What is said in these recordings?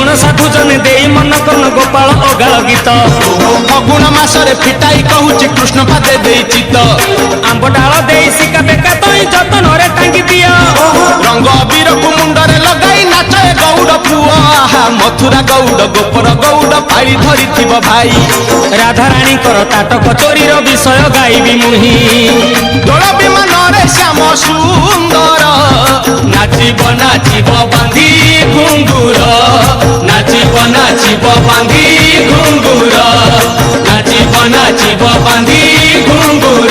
जन साधु जने देई मन कन गोपाल अगाल गीत फगुण मासरे फिटाई कहूची कृष्ण पादे देई चित आंब डाल देई सिका बेका तई जतन रे टांगी दिया रंग अबीर को मुंडरे लगाई नाचे गौड़ पुआ मथुरा गौड़ गोपर गौड़ पाड़ी धरी थिब भाई राधा रानी कर ताटक चोरीर विषय गाइबी मुही दोल विमान रे श्याम सुंदर नाचिब नाचिब बांधी घुंगुर नाचिब नाचिब बांधी घुंगुर नाचिब नाचिब बांधी घुंगुर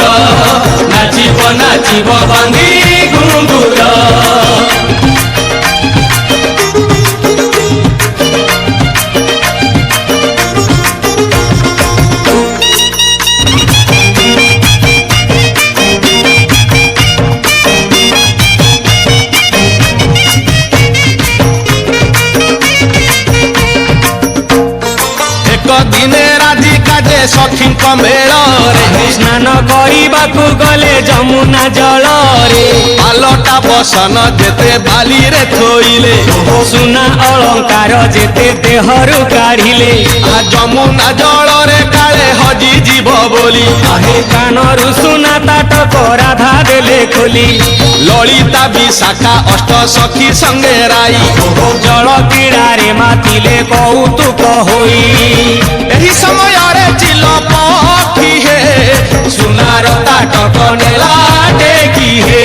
नाचिब नाचिब बांधी घुंगुर दिने राधिका जे सखी मेल स्नान करने गले जमुना जल रे पालटा बसन जेते बाली रे थोइले सुना अलंकार जेते देहरु काढ़िले आ जमुना जल रे काले हजी जीव बोली आहे कानरु सुना ताटक राधा देले खोली ललिता विशाखा अष्ट सखी संगे राई जल क्रीड़ा रे मातिले कौतुक होई एही समय रे चिल पखी हे सुनार ताटक नेला टेकी हे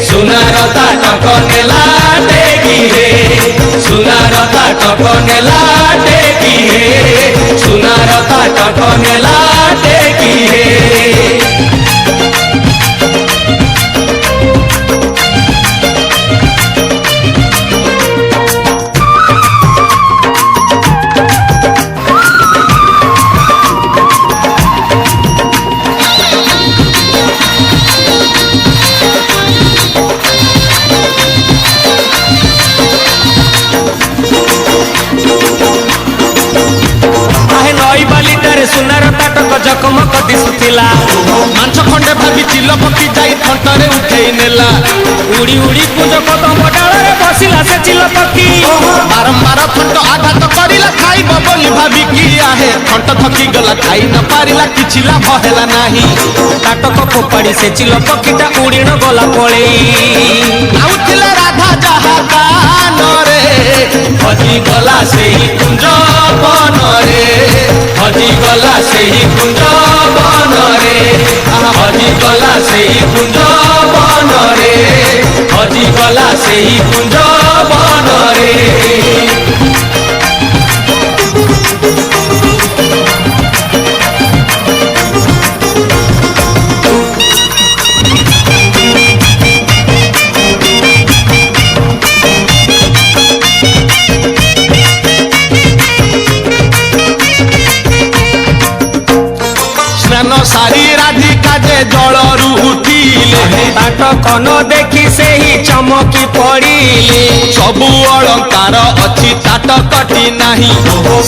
सुनार ताटक नेला टेकी हे सुनार ताटक नेला टेकी हे सुनार ताटक नेला टेकी हे सुनार ताटक जकमक दिशुला मांस खंडे भाभी चिल पकी जाई थंटरे उठेई नेला उड़ी उड़ी कुंज कदम डाल रे बसिला से चिल पकी बारंबार थंट आघात करिला खाइब बोली भाभी की आहे थंट थकी गला खाई न पारिला किछि लाभ हेला नाही ताटक फोपाड़ी से चिल पकीटा उड़ीण गला पळेई आउथिला राधा जहा कान रे हजी गला सेही कुंज बन रे हजी गला सेही कुंज बन रे हजी गला सेही कुंज बन रे हजी गला सेही कुंज बन रे सारी राधिका जे जलरू उठिले ताटक न देखी से ही चमकी पड़िले सबु अलंकार अच्छी ताटकटी नाही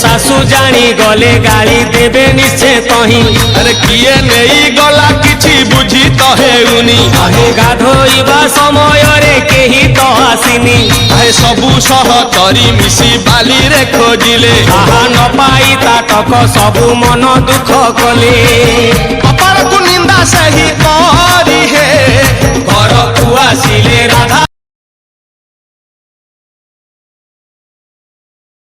सासु जानी गले गाली देबे निश्चय कहीं अरे किए नहीं गला किछि बुझी तो हेउनी गाधोइबा समय रे केही तो आसिनी आहे सबु सहचरी मिसी बाली रे खोजिले आहा न पाई ताटक सबु मन दुख कले अपर को निंदा सही करी हे घर को आसिले राधा